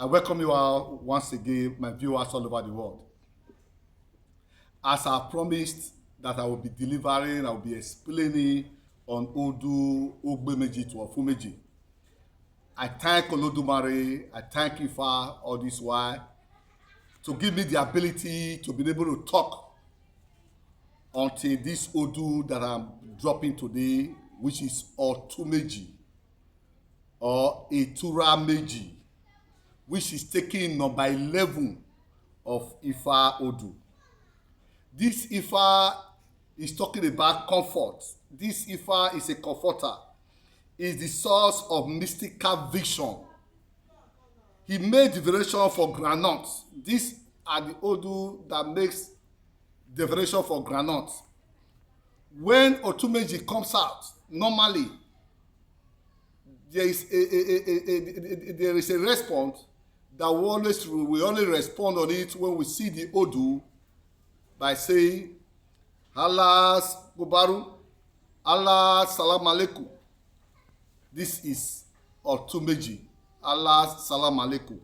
I welcome you all once again, my viewers all over the world. As I promised that I will be delivering, I will be explaining on Odu Ifa Meji. I thank Olodumare, I thank Ifa all this while to give me the ability to be able to talk until this Odu that I'm dropping today, which is Otu Meji or Etura Maji, which is taking number 11 of Ifa Odu. This Ifa is talking about comfort. This Ifa is a comforter. Is the source of mystical vision. He made divination for groundnut. These are the Odu that makes divination for groundnut. When Otu Meji comes out, normally there is a response that we only respond on it when we see the Odu by saying Allah's Aboru, Allah Salam Alaikum. This is Otu Meji, Allah's Salam Alaikum.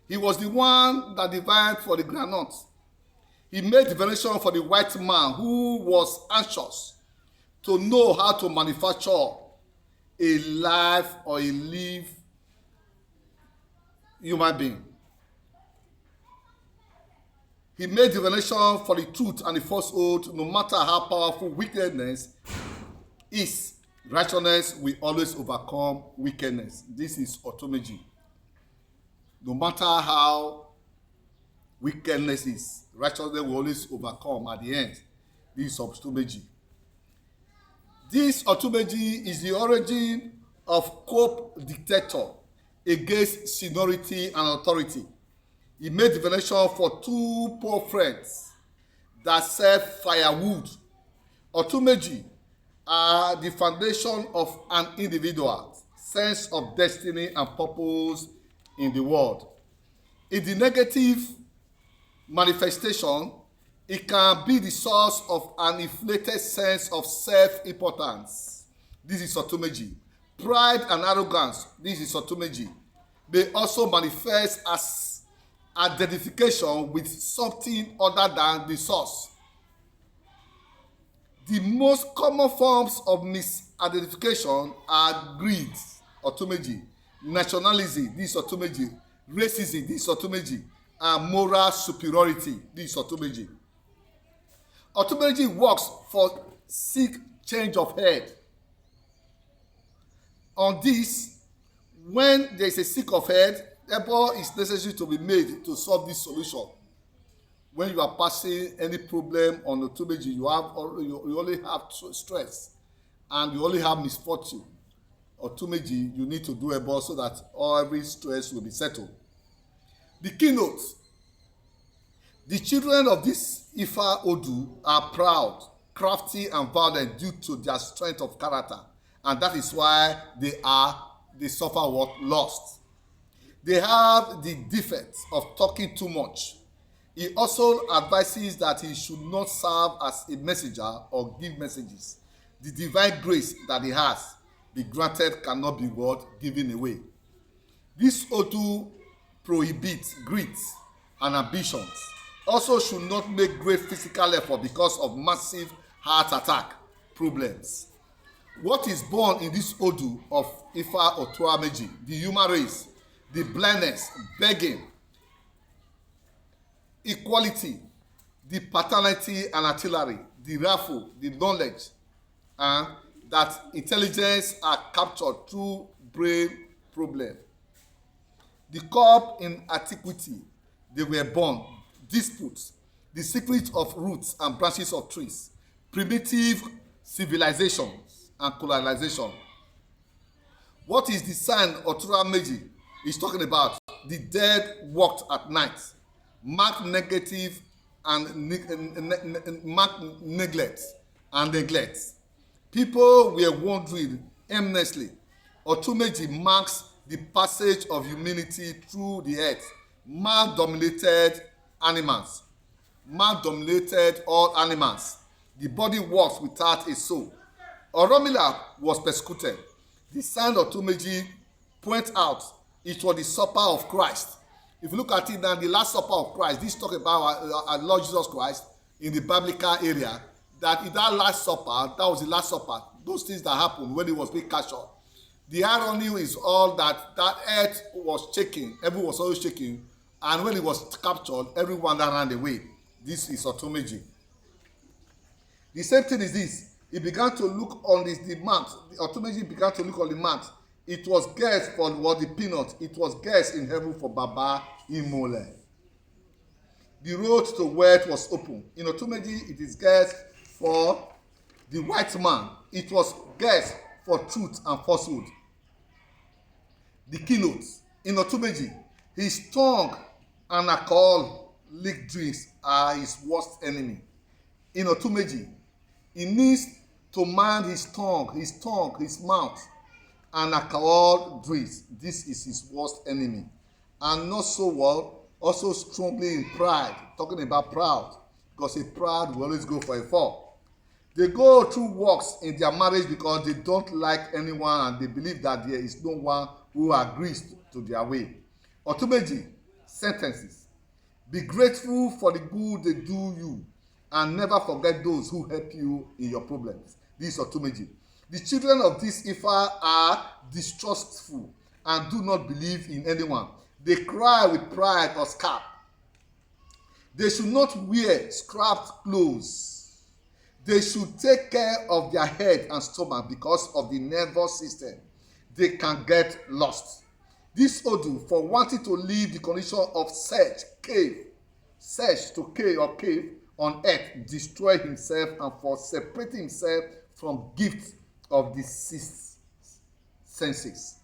He was the one that divined for the groundnut. He made divination for the white man who was anxious to know how to manufacture a life or a live human being. He made divination for the truth and the falsehood. No matter how powerful wickedness is, righteousness will always overcome wickedness. This is Otu Meji. No matter how wickedness is, righteousness will always overcome at the end. This is Otu Meji. This Otu Meji is the origin of cope dictator against seniority and authority. He made divination for two poor friends that sell firewood. Otu Meji are the foundation of an individual's sense of destiny and purpose in the world. In the negative manifestation, it can be the source of an inflated sense of self-importance. This is Otu Meji. Pride and arrogance. This is Otu Meji. They also manifest as identification with something other than the source. The most common forms of misidentification are greed, Otu Meji, nationalism, this is Otu Meji, racism, this is Otu Meji, and moral superiority, this is Otu Meji. Otu Meji works for seek change of head. On this, when there is a sick of head, effort is necessary to be made to solve this solution. When you are passing any problem on Otu Meji, you only have stress and you only have misfortune. Otu Meji, you need to do a ball so that every stress will be settled. The keynote. The children of this Ifa Odu are proud, crafty, and violent due to their strength of character, and that is why they suffer what? Lost. They have the defect of talking too much. He also advises that he should not serve as a messenger or give messages. The divine grace that he has, the granted cannot be given away. This Odu prohibits greed and ambitions. Also should not make great physical effort because of massive heart attack problems. What is born in this Odu of Ifa ՕTÚRÁ MEJÌ, the human race, the blindness, begging, equality, the paternity and artillery, the raffle, the knowledge, and that intelligence are captured through brain problem. The cup in antiquity, they were born, disputes, the secret of roots and branches of trees, primitive civilizations and colonization. What is the sign Otura Meji is talking about? The dead walked at night. Mark negative and mark neglect and neglect. People were wandering aimlessly. Otu Meji marks the passage of humanity through the earth. Man dominated animals. Man dominated all animals. The body walks without a soul. Oromila was persecuted. The sign of Otu Meji points out It was the supper of Christ. If you look at it now, the last supper of Christ, this talk about our Lord Jesus Christ in the biblical area, that in that last supper, that was the last supper, those things that happened when he was being cast off. The irony is all that earth was shaking, everyone was always shaking, and when it was captured, everyone ran away. This is Otu Meji. The same thing is this. He began to look on the map. Otu Meji began to look on the map. It was guessed for what the peanut. It was guessed in heaven for Baba Imole. The road to wealth was open. In Otu Meji, it is guessed for the white man. It was guessed for truth and falsehood. The keynotes. In Otu Meji, his tongue and alcoholic drinks are his worst enemy. In Otu Meji, he needs to mind his tongue, his mouth, and alcohol drinks. This is his worst enemy. And not so well, also strongly in pride, talking about proud, because a proud will always go for a fall. They go through works in their marriage because they don't like anyone and they believe that there is no one who agrees to their way. Otu Meji sentences. Be grateful for the good they do you and never forget those who help you in your problems. This is Otu Meji. The children of this Ifa are distrustful and do not believe in anyone. They cry with pride or scarf. They should not wear scrapped clothes. They should take care of their head and stomach because of the nervous system. They can get lost. This Odu, for wanting to leave the condition of search to cave on earth, destroy himself, and for separating himself from gifts of the sixth senses.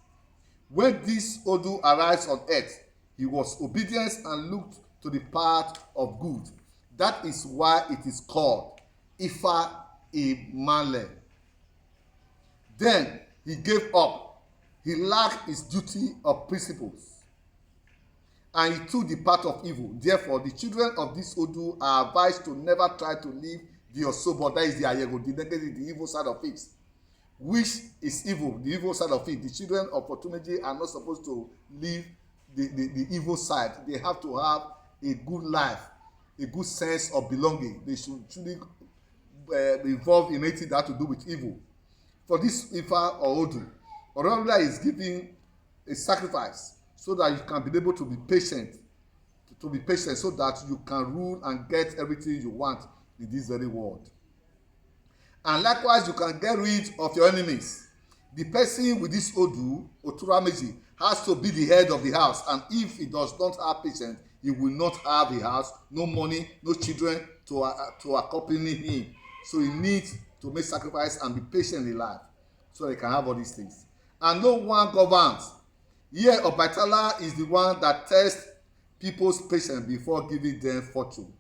When this Odu arrives on earth, he was obedient and looked to the path of good. That is why it is called Ifa Imale. Then he gave up. He lacked his duty of principles, and he took the path of evil. Therefore, the children of this Odu are advised to never try to leave the Osobo, that is the Ayego, the evil side of it. Which is evil, the evil side of it. The children of Otu Meji are not supposed to leave the evil side. They have to have a good life, a good sense of belonging. They should truly be involved in anything that has to do with evil. For this Ifa or Odu, Orodula is giving a sacrifice so that you can be able to be patient, so that you can rule and get everything you want in this very world. And likewise, you can get rid of your enemies. The person with this Odu, Otura Meji, has to be the head of the house. And if he does not have patience, he will not have a house, no money, no children to accompany him. So he needs to make sacrifice and be patient in life so he can have all these things. And no one governs. Here, Obatala is the one that tests people's patience before giving them fortune.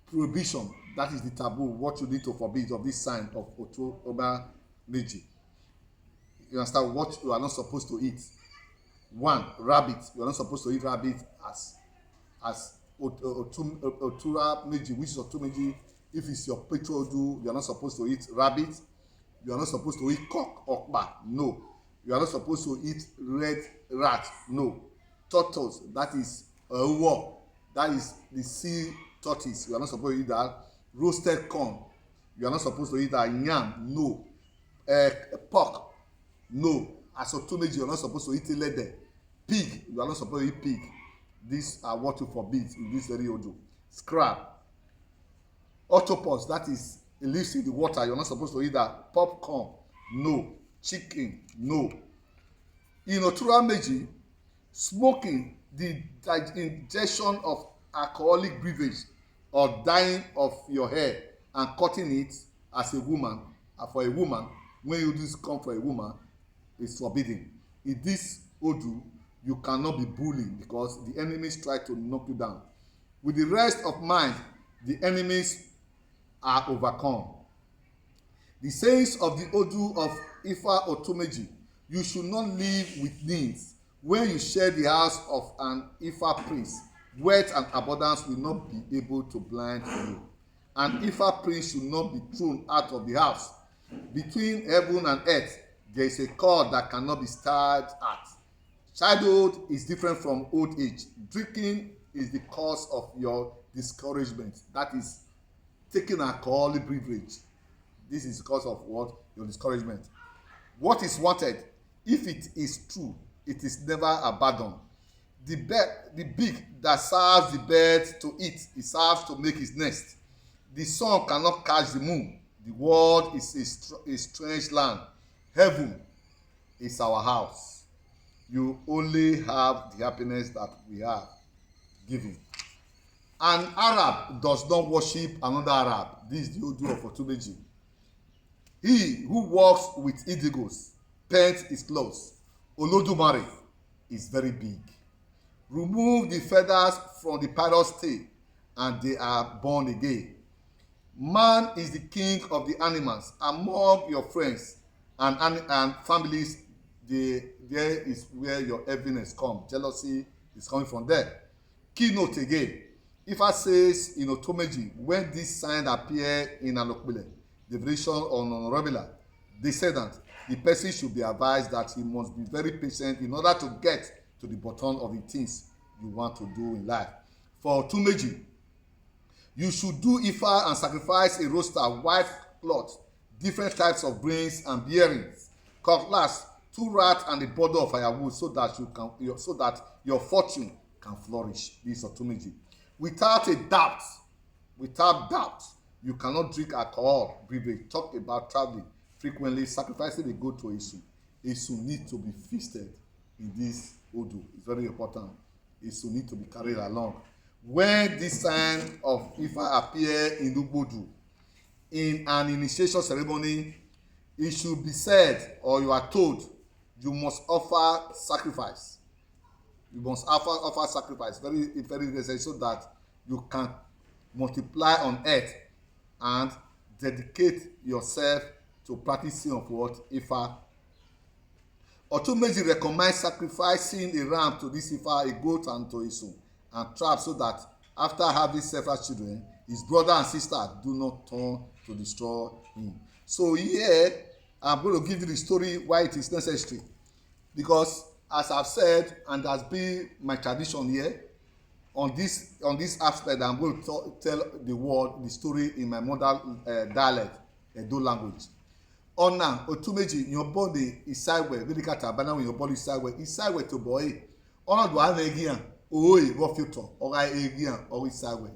Prohibition, that is the taboo, what you need to forbid of this sign of Otu Meji. You understand what you are not supposed to eat. 1, rabbit. You are not supposed to eat rabbit as Otura Meji, which is Otu Meji. If it's your Petro Odu, you are not supposed to eat rabbit. You are not supposed to eat cock or okpa. No. You are not supposed to eat red rat. No. Turtles, that is war. That is the sea tortoise. You are not supposed to eat that. Roasted corn. You are not supposed to eat that. Yam. No. Pork. No. As Otu Meji, you are not supposed to eat leather. Pig. You are not supposed to eat pig. These are what you forbid in this very Odu. Scrab. Octopus, that is, it lives in the water. You are not supposed to eat that. Popcorn. No. Chicken. No. In Etura Maji, smoking, the ingestion of alcoholic beverage or dyeing of your hair and cutting it as a woman, for a woman, when you do this come for a woman, is forbidden. In this Odu, you cannot be bullied because the enemies try to knock you down. With the rest of mind, the enemies are overcome. The sayings of the Odu of Ifa Otu Meji, you should not live with needs. When you share the house of an Ifa prince, wealth and abundance will not be able to blind you. An Ifa prince should not be thrown out of the house. Between heaven and earth, there is a cord that cannot be started at. Childhood is different from old age. Drinking is the cause of your discouragement. That is taking alcoholic beverage. This is because of what? Your discouragement. What is wanted? If it is true, it is never abandoned. The beak that serves the bird to eat, it serves to make his nest. The sun cannot catch the moon. The world is a strange land. Heaven is our house. You only have the happiness that we have given. An Arab does not worship another Arab. This is the Odu Ifa ՕTÚRÁ MEJì. He who walks with indigos paints his clothes. Olodumare is very big. Remove the feathers from the parrot's tail, and they are born again. Man is the king of the animals. Among your friends and families, there is where your heaviness comes. Jealousy is coming from there. Keynote again. Ifa says in ՕTÚRÁ MEJì, when this sign appear in an okpele, divination or honorable descendant, the person should be advised that he must be very patient in order to get to the bottom of the things you want to do in life. For ՕTÚRÁ MEJì, you should do Ifa and sacrifice a roaster, white cloth, different types of grains and bearings, cutlass, 2 rats, and a bundle of firewood, so that your fortune can flourish. This is ՕTÚRÁ MEJì. Without doubt, you cannot drink alcohol, beverage. Talk about traveling frequently, sacrificing a goat to Esu. Esu needs to be feasted in this Odu. It's very important. Esu needs to be carried along. When this sign of Ifa appear in Ugbodu, in an initiation ceremony, it should be said, or you are told, you must offer sacrifice. You must offer sacrifice, very necessary, so that you can multiply on earth and dedicate yourself to practicing of what? Ifa. ՕTÚRÁ MEJì recommends sacrificing a ram to this Ifa, a goat and to Esu, and trap, so that after having several children, his brother and sister do not turn to destroy him. So here, I'm going to give you the story why it is necessary. Because as I've said, and has been my tradition here, on this aspect, I'm going to tell the story in my mother dialect, Edo language. Ona ՕTÚRÁ MEJì yonbo de isaiwe vilika tabana we yonbo isaiwe to boy. Ona do have egian oi wo filter ora egian or isaiwe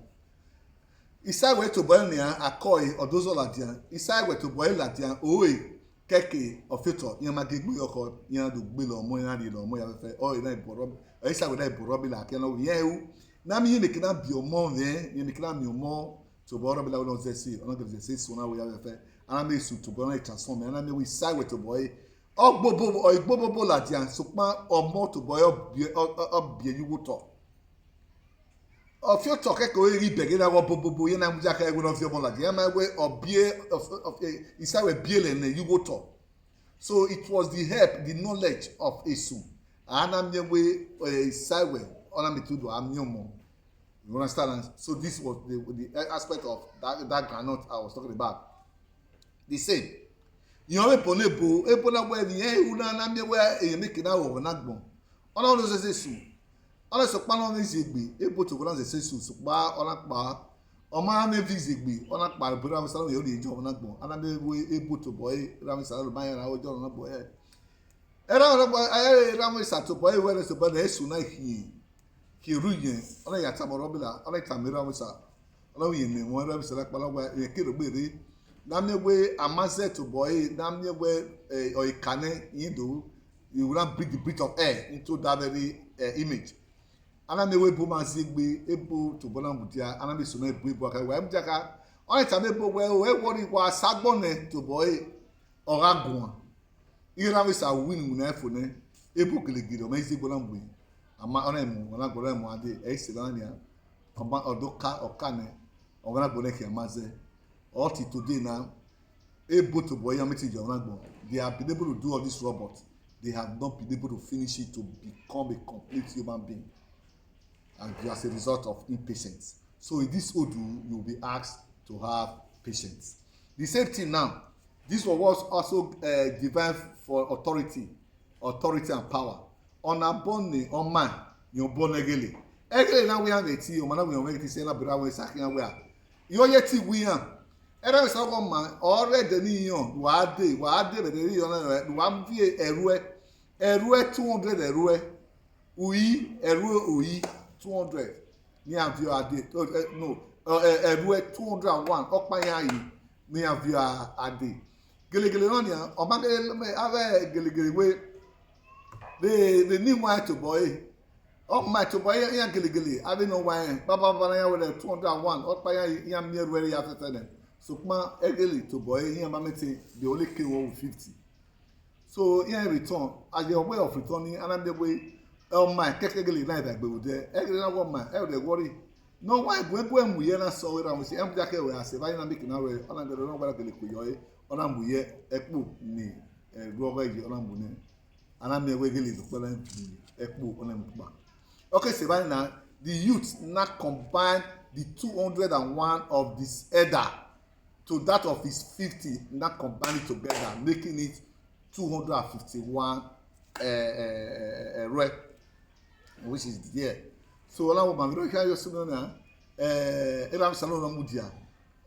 to boy ni akoi odozo ladian isaiwe to boy ladian oi keke of filter yan magegbe oko yan do gbe lo mo yan ri lo mo ya fe o ina iboro isaiwe na iboro bi la ke no yen u na mi yin kina bi omo yen kina mi omo to boy bi la wo zesi ona go zesi so na we ya fe aname su to boy transform aname we side with to boy ogbobo ladian so pa omo to boy obie you to of your talk ko eri bege na bobo yen na muja ka egun of your ladian my way obie of inside we biele na you to. So it was the help, the knowledge of Esu aname we side we oname to do amyomo. You understand? So this was the aspect of that groundnut I was talking about. The same. You know, ebo na we yen una na me we e make na wo na gbon. Ona lo se su. Ona so pa no ni zegbe, ebo to go na se su so pa ona pa. O ma me vi zegbe, ona pa bo na so le o le jo na gbon. Ana me we ebo to boy, ra me sa lo ba yan ra o jo na boy. Ra me sa to boy we so ba na su na hi. Ki ruyen, ona ya ta mo robila, ona ta me ra me sa. Ona we ni won ra me sa la pa la wa e ke ro gbe re. Namnewe amaze to boy, namnewe or ikane yindo, you will not breathe the breath of air into that very image. Anamewe buma zigbe able to bonamudia, aname sume bwaka, wemjaka, on a tamebo where what it was sagbone to boy or agua. Iramis are winning unefone, able giligido, mazy bonamwe, ama onemu, when I go them one day, Excelania, command or doka or cane, or when I go neck maze. All today now, able to boy they have been able to do all this robot. They have not been able to finish it to become a complete human being. And as a result of impatience. So in this Odu, you will be asked to have patience. The same thing now. This was also divine for authority and power. ona bone oma yo bonegele egele na we have eti o mana we on we say na bra we sakin we a yo ye ti wi han era we sa ko ma already ni yan wa de be de yan na wa fi erue 200 erue uyi erue uyi 200 ni avio ade no erue 201 okpanya yi ni avio ade gelegele no ni o ma ave gelegele we the new white boy oh my to boy ya gelegele ave no wine baba baba ya we 201 okpanya ya mi erue ya tete so kuma egele to boy here mamete the only k 150 so in return as your way of returning another way oh my kekegele na that be there egele na one man e dey worry no why go mu ye na so we am say em jake we ase ba na make na we ona dey no gbara gele ko yo ona mu ye ekpo ni ruogo yi ona mu ni ana me we gele so gbara ekpo ona mu ba okay say ba na the youth now combine the 201 of this elder to that of his 50, not combine it together, making it 251 rep, which is there. So, Allah will be very curious to know now. Eram Salon Namudia,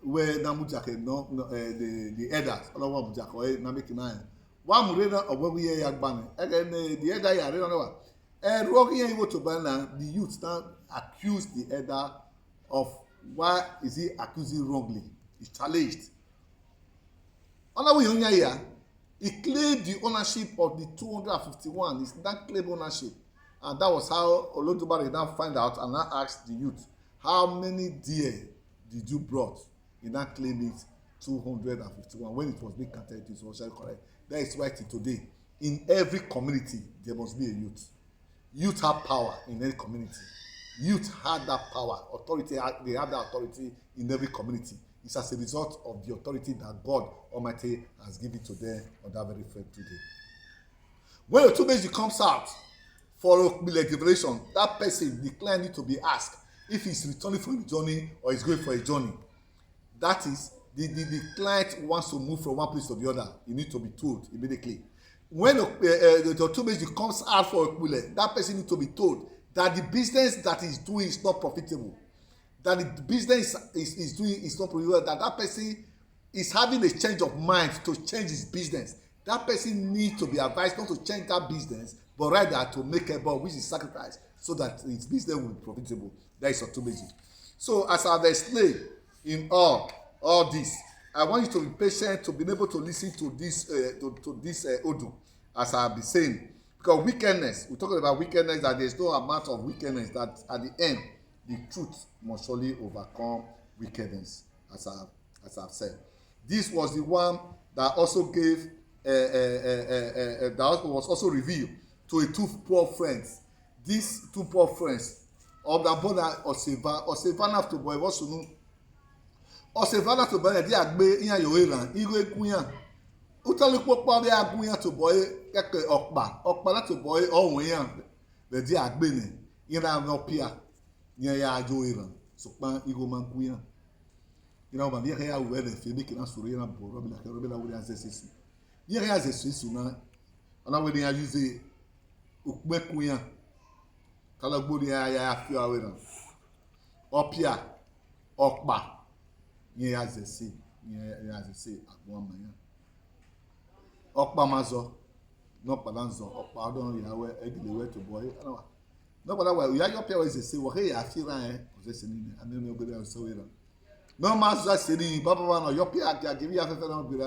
where Namudia no the elders, Allah will be Jacoy, Namikina. One Murena of what we are banning. Again, the elder, I don't know. And walking able to ban the youth now accuse the elder of why is he accusing wrongly. Is challenged. He claimed the ownership of the 251. It's that claim ownership. And that was how Olodumare now find out and now asked the youth, how many deer did you brought? He now claimed it 251. When it was being counted, it was actually correct. That is why today, in every community, there must be a youth. Youth have power in any community. Youth had that power. Authority, they have that authority in every community. It's as a result of the authority that God Almighty has given to them on that very faith today. When Otu Meji comes out for liberation, that person declined to be asked if he's returning from a journey or is going for a journey. That is, the client wants to move from one place to the other. You need to be told immediately. When the Otu Meji comes out for a that person needs to be told that the business that he's doing is not profitable. That the business is doing is not profitable, that person is having a change of mind to change his business. That person needs to be advised not to change that business, but rather to make a ball which is sacrifice so that his business will be profitable. That is Otu Meji. So as I've explained in all this, I want you to be patient to be able to listen to this Odu, as I've been saying. Because wickedness, we're talking about wickedness, that there's no amount of wickedness that at the end, the truth must surely overcome wickedness, as I've said. This was the one that also gave, that was also revealed to two poor friends. These two poor friends, of the brother Osevana to boy, what's to know? Osevana to boy, they are be in your land, Igwe Kuya. Utalikpo they are going to boy, Okba to boy, all way, the dear Agbene, in our no peer. Ya joira so pa igo mankuya ina ba bia ya we le fe bi kina suru ina boro bi la ke robe la we azesesu bia ya azesesu na ona we ya use okpekuya kala gbori ya fi awe na opia okpa ya azese agbo amanya okpa mazo no palanzo okpa odon ya we egile we to boy ana no but that we are your parents say we here afira possessing and no go so we no master say baba no your peer give you afefe no be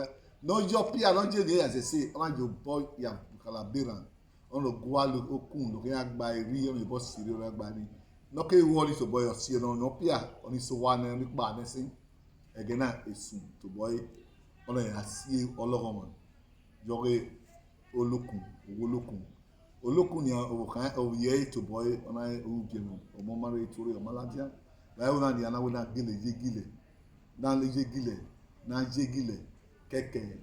no your peer no je dey as say on your boy ya kalaberan on lo gwa lo okun lo ya gba eri on bo sire ora gba ni no ke worry to boy see no peer on so one ni pa ni sin again na esu to boy on ya see ologon yoge olokun olokun ni okan oye to boy ona ugenu omo mare tori omaladia la una ni ana wona gile na leje gile keke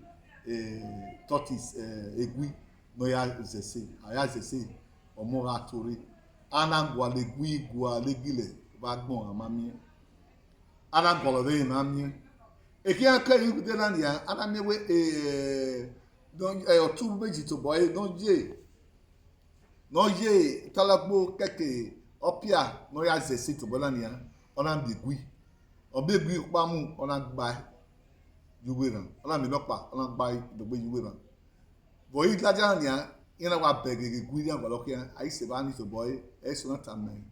tortoise egui no ya zese aya zese omo ra tori ana gwa legui gwa legile ba gbon amami ana golo de na mi ekia ka yu de na ya ana mewe don Otu Meji to boy don je no ye talagbo keke opia no ya zesi to bola nia ona bi gui obe gui pamu ona gba yuwe ran ona mi no pa ona gba gbogbo yuwe ran boy laja nia ina wa bege gui ria gba lokia ai se ba ni to boy e so na tamen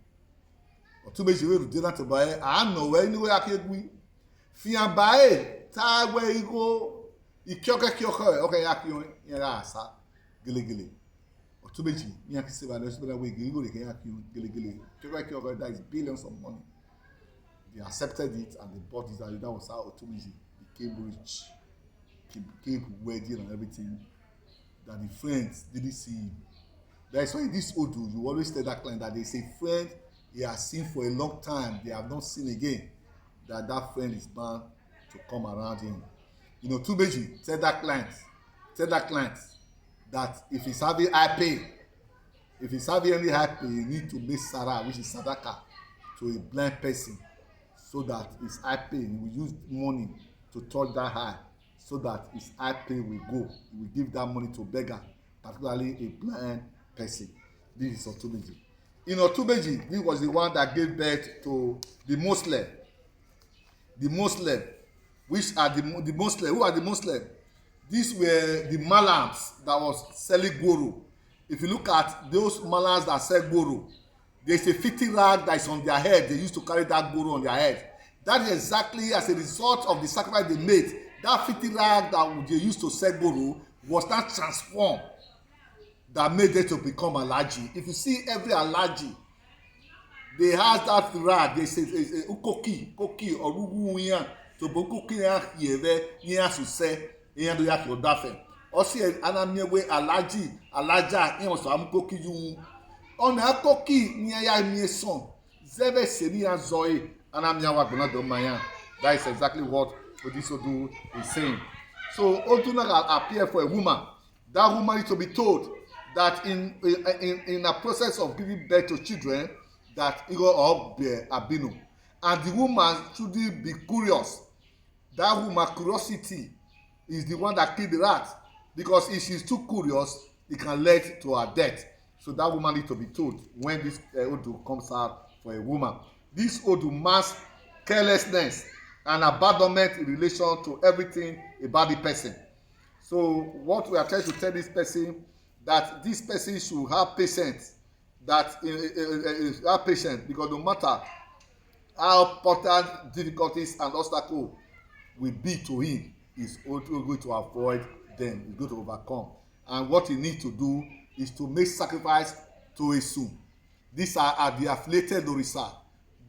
Otu Meji we do that boy a no we ni we akegui fian bae ta we igo ikyoke okay yakyo ya asa gelegele Otu Meji ni akise ba no se ba we igo le yakyo gelegele ikyoke that is billions of money. They accepted it and they bought it, and that was how Otu Meji became rich, became wealthy and everything that the friends didn't see him. That's why in this Odu you always tell that client that they say friend he has seen for a long time, they have not seen again, that friend is bound to come around him. You know, Otu Meji tell that client that if he's having high pay, if he's having any high pay, you need to make sarah, which is sadaka, to a blind person, so that his high pay, he will use money to touch that high, so that his high pay will go. He will give that money to beggar, particularly a blind person. This is Otu Meji. In Otu Meji, this was the one that gave birth to the Muslim. The Muslim, which are the Muslim? Who are the Muslim? These were the Malams that was selling guru. If you look at those Malams that sell guru, there's a 50 rag that is on their head. They used to carry that guru on their head. That is exactly as a result of the sacrifice they made. That 50 rag that they used to sell guru was not transformed. That made them to become allergy. If you see every allergy, they have that rag. They say koki or rugu to bokuki yeve to say do ya to dafe. Osi anamiewe allergy alaja in so am koki yu ona koki ni ya mi son zeve seria zoe anamia wa gbona do maya. That is exactly what this Odu is saying. So Odu appear for a woman. That woman is to be told that in a process of giving birth to children, that it go up bear abino, and the woman should be curious. That woman curiosity is the one that killed the rat, because if she's too curious, it can lead to her death. So that woman need to be told when this Odu comes out for a woman. This Odu mask carelessness and abandonment in relation to everything about the person. So what we are trying to tell this person, that this person should have patience, that have patience, because no matter how important difficulties and obstacles will be to him, he's also going to avoid them, he's going to overcome. And what he needs to do is to make sacrifice to Esu. These are the affiliated Orisa,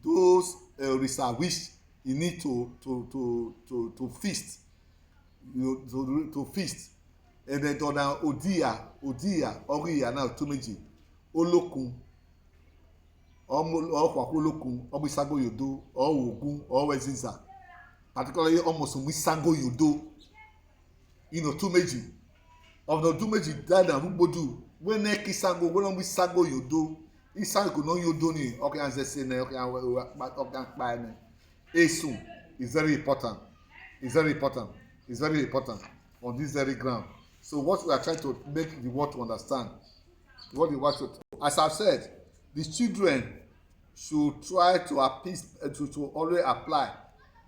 those Orisa which he need to feast, to feast. And then Odia, Oriya now Otu Meji, Olokun, Olokun, Obisago Yodo, Ogun, Oweziza, particularly almost Obisago Yodo, in Otu Meji. Of the Otu Meji died and Rubodu, when Kisango, when Obisago Yodo, Isango no Yodo ni, okay, and say, okay, Esu is very important. It's very important. It's very important on this very ground. So what we are trying to make the world to understand, what the world to, as I've said, the children should try to appease, to always apply.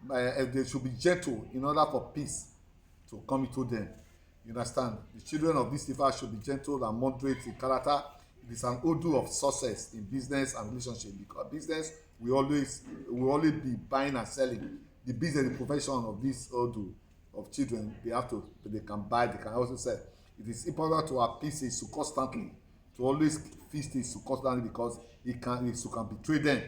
They should be gentle in order for peace to come into them. You understand? The children of this Ifa should be gentle and moderate in character. It is an Odu of success in business and relationship, because business will always be buying and selling. The business, the profession of this Odu of children, they can buy, they can also sell. It is important to appease Esu constantly, to always feast Esu constantly, because Esu can betray them.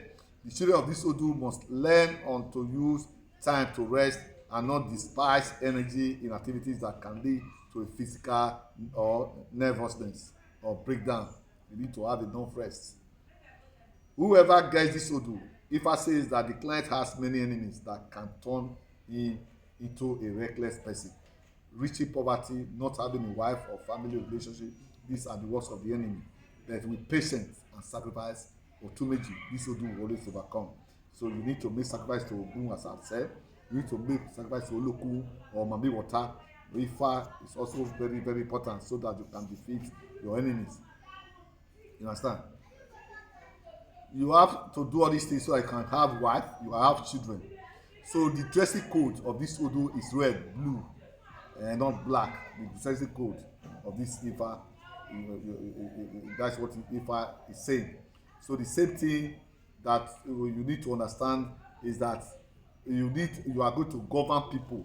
The children of this Odu must learn on to use time to rest and not despise energy in activities that can lead to a physical or nervousness or breakdown. You need to have enough rest. Whoever gets this Odu, Ifa says that the client has many enemies that can turn him into a reckless person. Reaching poverty, not having a wife or family relationship, these are the works of the enemy. But with patience and sacrifice, Otu Meji, this Odu will always overcome. So you need to make sacrifice to Ogun, as I've said. You need to make sacrifice to Oloku or Mami Water. Ifa is also very, very important, so that you can defeat your enemies. You understand? You have to do all these things so I can have wife, you have children. So the dressing code of this Odu is red, blue, and not black. The dressing code of this Ifa, that's what Ifa is saying. So the same thing that you need to understand is that you are going to govern people,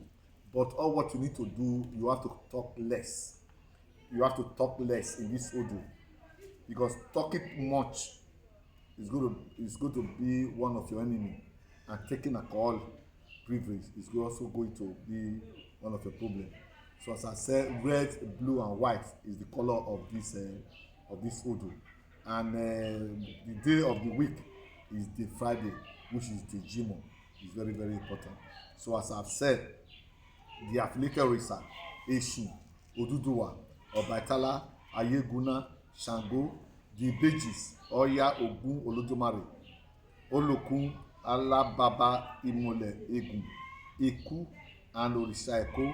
but all what you need to do, you have to talk less. You have to talk less in this Odu, because talking much is going to be one of your enemy, and taking alcohol privilege is also going to be one of your problem. So as I said, red, blue, and white is the color of this Odu, and the day of the week is the Friday, which is the Jimo. It's very, very important. So as I've said, the affiliated Orisa, Eshin, Oduduwa, Ọbàtálá, Ayégúnná, Ṣàngó, the Ìbejìs, Ọya, Ògún, Olódùmarè, Olókun, Alábàbà, Ìmọ̀lẹ̀, Ègùn, Eku, and Òrìṣà Èkó.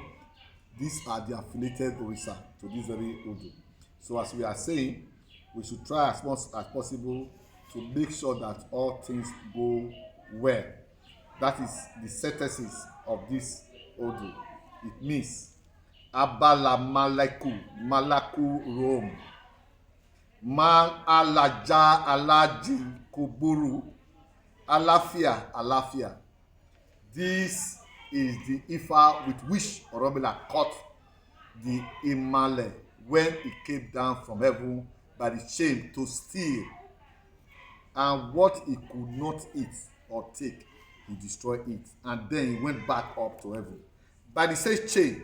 These are the affiliated Orisa to this very Odu. So as we are saying, we should try as much as possible to make sure that all things go well. That is the synthesis of this Odu. It means Abala Malaku, Malaku Rome. Man Alaja Alaji Kuburu, Alafia Alafia. This is the Ifa with which Oromila caught the Imale when it came down from heaven by the chain to steal, and what he could not eat or take, he destroyed it, and then he went back up to heaven. By the same chain,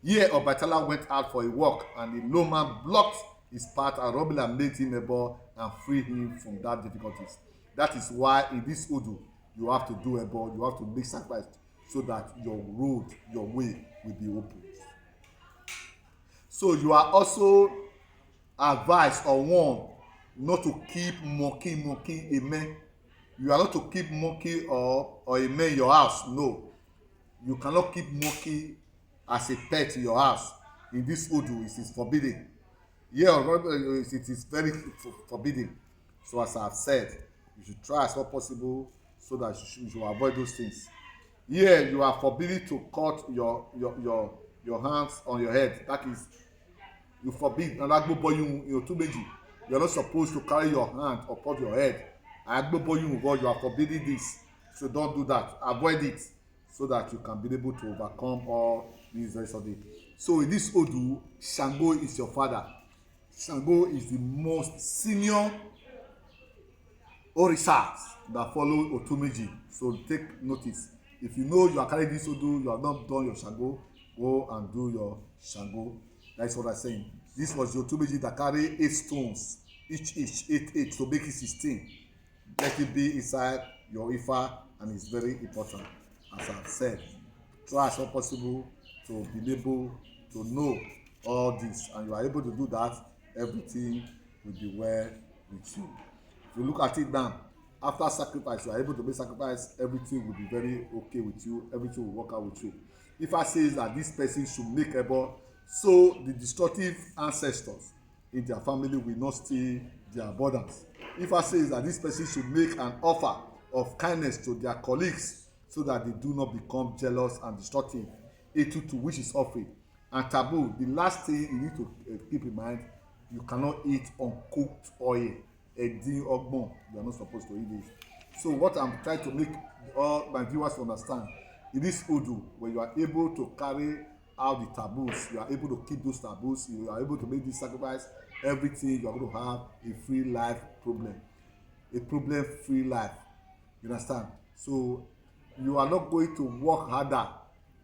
here Ọbàtálá went out for a walk, and the low man blocked his path, and Oromila made him able and freed him from that difficulties. That is why in this Odu, you have to do able, you have to make sacrifice so that your road, your way will be open. So you are also advised or warned not to keep mocking amen. You are not to keep mocking or amen in your house. No, you cannot keep mocking as a pet in your house. In this Odu, it is forbidden. Yeah, it is very forbidden. So as I have said, you should try as much possible so that you should avoid those things. Here you are forbidden to cut your hands on your head. That is, you forbid. And Otu Meji, you are not supposed to carry your hand upon your head. You are forbidding this. So don't do that. Avoid it so that you can be able to overcome all these rest of it. So in this Odu, Ṣàngó is your father. Ṣàngó is the most senior Orisas that follow Otu Meji. So take notice. If you know you are carrying this Odu, you have not done your Ṣàngó, go and do your Ṣàngó. That's what I'm saying. This was your Otu Meji that carry 8 stones, each 8 to make it 16. Let it be inside your Ifa, and it's very important. As I've said, try as much possible to be able to know all this, and you are able to do that, everything will be well with you. If you look at it now, after sacrifice, you are able to make sacrifice, everything will be very okay with you, everything will work out with you. Ifa says that this person should make able, so the destructive ancestors in their family will not steal their abundance. Ifa says that this person should make an offer of kindness to their colleagues so that they do not become jealous and destructive. Etutu, which is offering. And taboo, the last thing you need to keep in mind, you cannot eat uncooked oil. Edin ogbon, you are not supposed to eat it. So what I'm trying to make all my viewers understand, in this Odu, when you are able to carry out the taboos, you are able to keep those taboos, you are able to make this sacrifice, everything, you are going to have a free life problem, a problem-free life. You understand? So you are not going to work harder.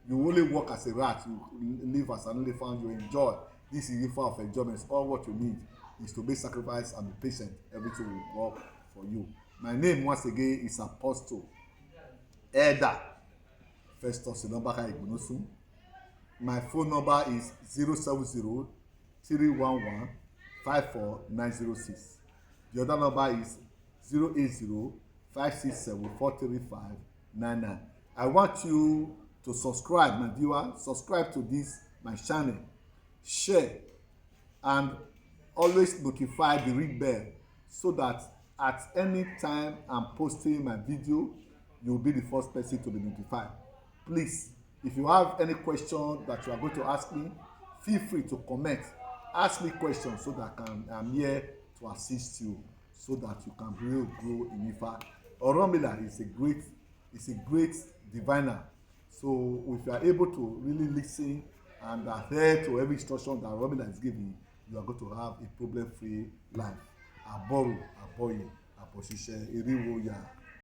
You only work as a rat. You live as an elephant. You enjoy. This is the form of enjoyment. All what you need is to make sacrifice and be patient. Everything will work for you. My name once again is Apostle Elder Festus EnobakHare Igbinosun. My phone number is 070-311-54906. The other number is 080-567-43599. I want you to subscribe, my viewer. Subscribe to this, my channel. Share and always notify the ring bell so that at any time I'm posting my video, you'll be the first person to be notified. Please, if you have any question that you are going to ask me, feel free to comment. Ask me questions so that I'm here to assist you, so that you can really grow in Ifa. Oromila is a great diviner. So if you are able to really listen and adhere to every instruction that Oromila is giving, you are going to have a problem-free life. Aboru, aboye, abosise, Eriwoya.